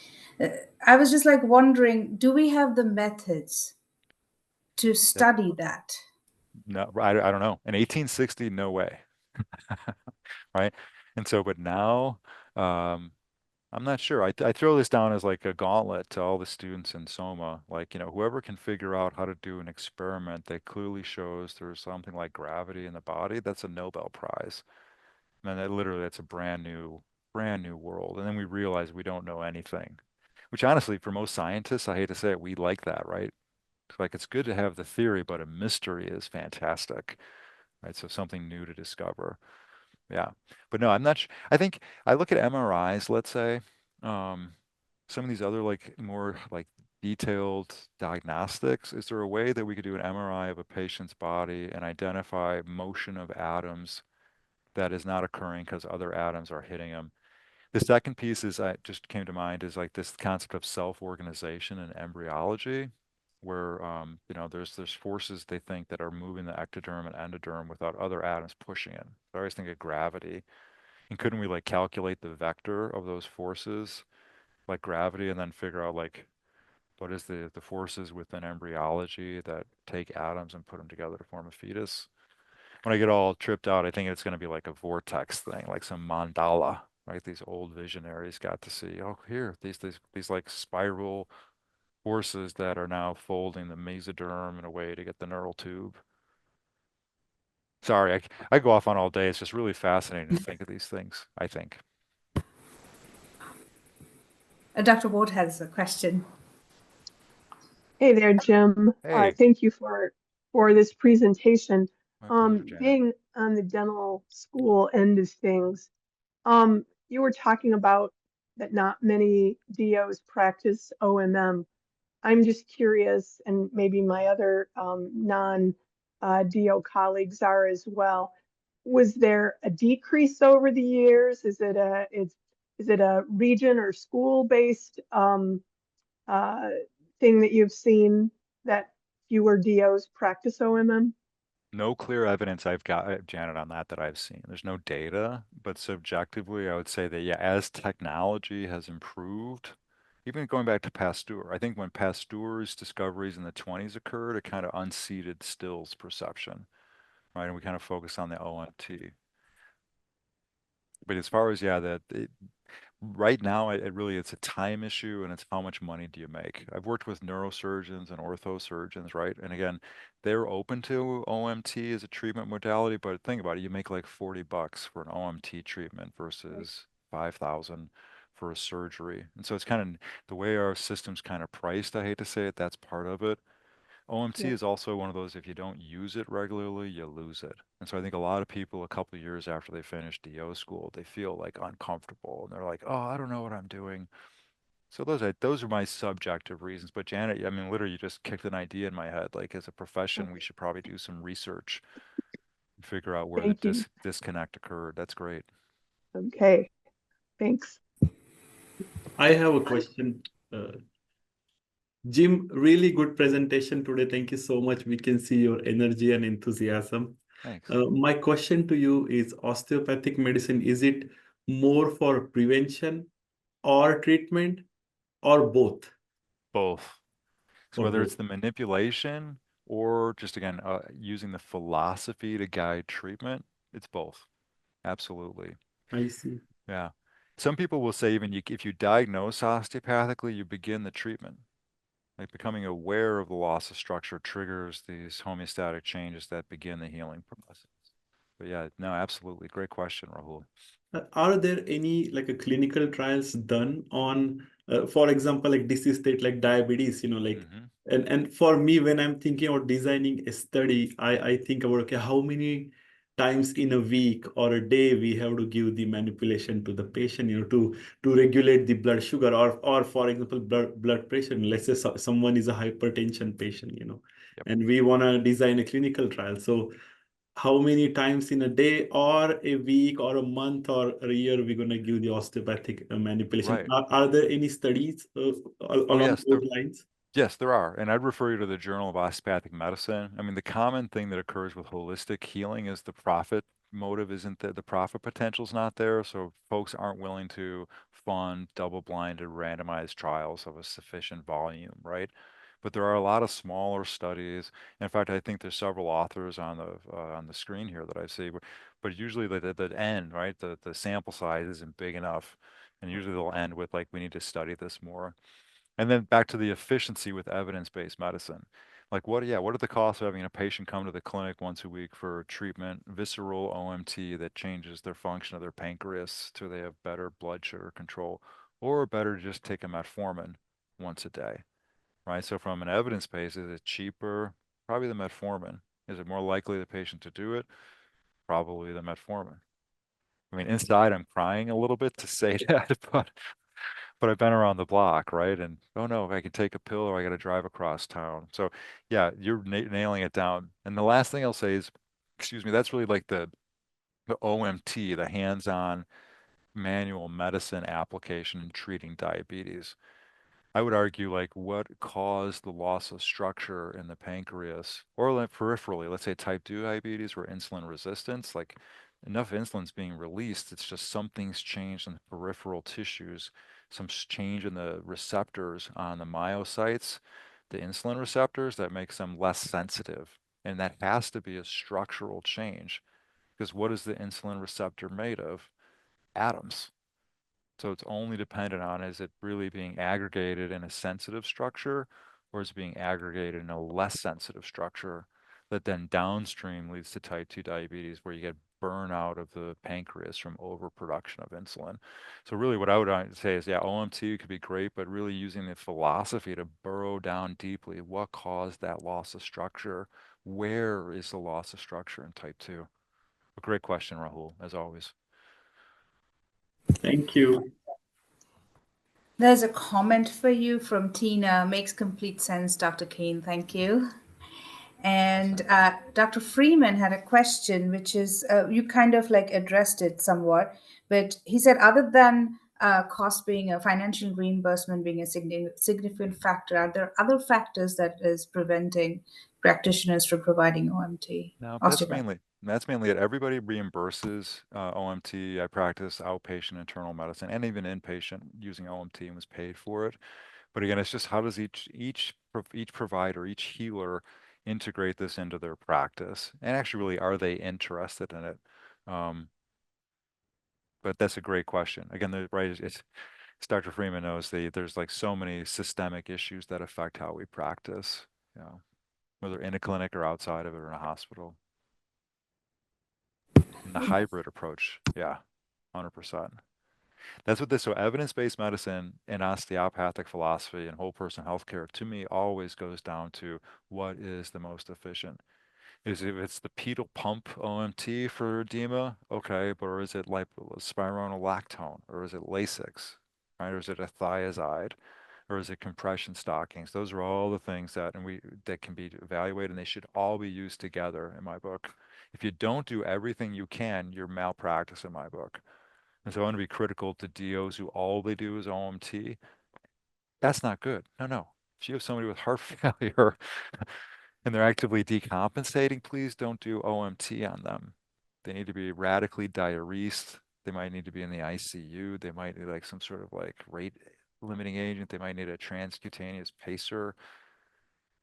Uh, I was just like wondering, do we have the methods to That study that? no, I don't know. In 1860, no way, right? And so, but now, um, I'm not sure. I throw this down as like a gauntlet to all the students in Soma. Like, whoever can figure out how to do an experiment that clearly shows there's something like gravity in the body, that's a Nobel Prize. And that literally, that's a brand new world. And then we realize we don't know anything, which honestly, for most scientists, I hate to say it, we like that, right? Like it's good to have the theory, but a mystery is fantastic, right? So something new to discover. Yeah. But no, I'm not sure. I think I look at MRIs, let's say, um, some of these other like more like detailed diagnostics. Is there a way that we could do an MRI of a patient's body and identify motion of atoms that is not occurring because other atoms are hitting them? The second piece is I just came to mind is like this concept of self-organization in embryology, where there's forces they think that are moving the ectoderm and endoderm without other atoms pushing it. So I always think of gravity. And couldn't we like calculate the vector of those forces, like gravity, and then figure out like what is the forces within embryology that take atoms and put them together to form a fetus? When I get all tripped out, I think it's going to be like a vortex thing, like some mandala, right? These old visionaries got to see, oh, here, these like spiral forces that are now folding the mesoderm in a way to get the neural tube. Sorry, I go off on all day. It's just really fascinating to think of these things, I think. Dr. Ward has a question. Hey there, Jim. Hey, Thank you for this presentation. my pleasure, Janet. Being on the dental school end of things, you were talking about that not many DOs practice OMM. I'm just curious, and maybe my other non DO colleagues are as well. Was there a decrease over the years? Is it a region or school based uh, thing that you've seen that fewer DOs practice OMM? No clear evidence I've got, Janet, on that I've seen. There's no data, but subjectively, I would say that, yeah, as technology has improved, even going back to Pasteur, I think when Pasteur's discoveries in the 20s occurred, it kind of unseated Still's perception, right? And we kind of focused on the OMT. But as far as, yeah, right now, it really it's a time issue and it's how much money do you make. I've worked with neurosurgeons and orthosurgeons, right? And again, they're open to OMT as a treatment modality, but think about it, you make like $40 for an OMT treatment Right. versus 5,000 for a surgery. And so it's kind of the way our system's kind of priced, I hate to say it, that's part of it. OMT Yeah. is also one of those, if you don't use it regularly, you lose it. And so I think a lot of people, a couple of years after they finish DO school, they feel like uncomfortable and they're like, oh, I don't know what I'm doing. So those are my subjective reasons. But Janet, I mean, literally, you just kicked an idea in my head. Like as a profession, we Okay. should probably do some research and figure out where the Thank you. disconnect occurred. That's great. Okay. Thanks. I have a question. Uh, Jim, really good presentation today. Thank you so much. We can see your energy and enthusiasm. Thanks. My question to you is osteopathic medicine, is it more for prevention or treatment or both Both. So or whether both? it's the manipulation or just again using the philosophy to guide treatment, it's both. Absolutely. I see. Yeah. Some people will say even if you diagnose osteopathically, you begin the treatment. Like becoming aware of the loss of structure triggers these homeostatic changes that begin the healing process. But yeah, no, absolutely. Great question, Rahul. Are there any like a clinical trials done on, for example, like disease state like diabetes, like, Hmm. and for me, when I'm thinking about designing a study, I think about, okay, how many times in a week or a day we have to give the manipulation to the patient, to regulate the blood sugar or for example, blood pressure. Let's say someone is a hypertension patient, Yep. and we want to design a clinical trial. So how many times in a day or a week or a month or a year we're going to give the osteopathic manipulation. Right. Are there any studies Oh, along yes. those lines? Yes, there are. And I'd refer you to the Journal of Osteopathic Medicine. I mean, the common thing that occurs with holistic healing is the profit motive isn't there, the profit potential's not there. So folks aren't willing to fund double-blinded randomized trials of a sufficient volume, right? But there are a lot of smaller studies. In fact, I think there's several authors on the screen here that I see, but usually the end, right? The sample size isn't big enough. And usually they'll end with like, we need to study this more. And then back to the efficiency with evidence-based medicine. Like what are the costs of having a patient come to the clinic once a week for treatment, visceral OMT that changes their function of their pancreas so they have better blood sugar control, or better to just take a metformin once a day, right? So from an evidence base, is it cheaper? Probably the metformin. Is it more likely the patient to do it? Probably the metformin. I mean, inside I'm crying a little bit to say that, but I've been around the block, right? And oh no, I can take a pill or I got to drive across town. So yeah, you're nailing it down. And the last thing I'll say is, excuse me, that's really like the OMT, the hands-on manual medicine application in treating diabetes. I would argue like what caused the loss of structure in the pancreas or like peripherally, let's say type 2 diabetes or insulin resistance, like enough insulin's being released. It's just something's changed in the peripheral tissues, some change in the receptors on the myocytes, the insulin receptors that makes them less sensitive. And that has to be a structural change because what is the insulin receptor made of? Atoms. So it's only dependent on is it really being aggregated in a sensitive structure or is it being aggregated in a less sensitive structure? that then downstream leads to type 2 diabetes, where you get burnout of the pancreas from overproduction of insulin. So really what I would say is, yeah, OMT could be great, but really using the philosophy to burrow down deeply. What caused that loss of structure? Where is the loss of structure in type 2? A great question, Rahul, as always. Thank you. There's a comment for you from Tina. Makes complete sense, Dr. Keane. Thank you. And Dr. Freeman had a question, which is you kind of like addressed it somewhat, but he said, other than cost being a financial reimbursement being a significant factor, are there other factors that is preventing practitioners from providing OMT? No, Osteopathy. that's mainly it. Everybody reimburses OMT. I practice outpatient internal medicine and even inpatient using OMT and was paid for it. But again, it's just how does each provider, each healer integrate this into their practice? And actually, really, are they interested in it? But that's a great question. Again, right, it's Dr. Freeman knows there's like so many systemic issues that affect how we practice, you know, whether in a clinic or outside of it or in a hospital. And the hybrid approach, yeah, 100%. That's what so evidence-based medicine and osteopathic philosophy and whole person healthcare to me always goes down to what is the most efficient. Is if it's the pedal pump OMT for edema, okay, but or is it like spironolactone, or is it Lasix, right? Or is it a thiazide, or is it compression stockings? Those are all the things that that can be evaluated, and they should all be used together in my book. If you don't do everything you can, you're malpractice in my book. And so I want to be critical to DOs who all they do is OMT. That's not good. No. If you have somebody with heart failure and they're actively decompensating, please don't do OMT on them. They need to be radically diuresed. They might need to be in the ICU. They might need like some sort of like rate limiting agent. They might need a transcutaneous pacer.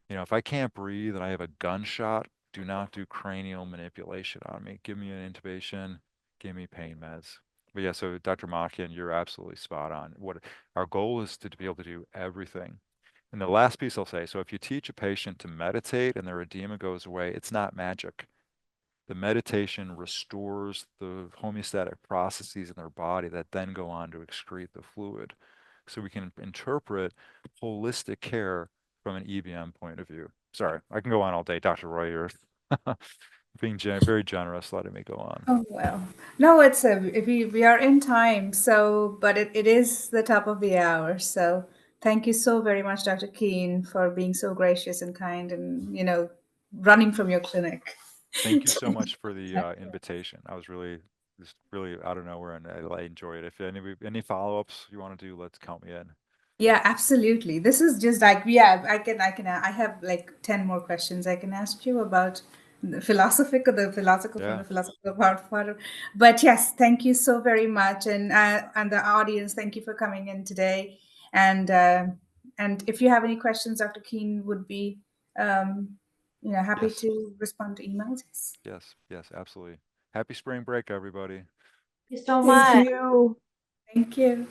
You know, if I can't breathe and I have a gunshot, do not do cranial manipulation on me. Give me an intubation, give me pain meds. But yeah, so Dr. Makian, you're absolutely spot on. What our goal is to be able to do everything. And the last piece I'll say, so if you teach a patient to meditate and their edema goes away, it's not magic. The meditation restores the homeostatic processes in their body that then go on to excrete the fluid. So we can interpret holistic care from an EBM point of view. Sorry, I can go on all day. Dr. Roy, you're being very generous letting me go on. Oh, well, no, we are in time, so, but it is the top of the hour. So thank you so very much, Dr. Keane, for being so gracious and kind and, running from your clinic. Thank you so much for the invitation. I was just really out of nowhere, and I enjoyed it. If any follow-ups you want to do, let's count me in. Yeah, absolutely. This is just like, yeah, I have like 10 more questions I can ask you about the philosophical from Yeah. the philosophical part. But yes, thank you so very much. And the audience, thank you for coming in today. And if you have any questions, Dr. Keane would be, happy Yes. to respond to emails. Yes, absolutely. Happy spring break, everybody. Thank you so Thank much. you. Thank you.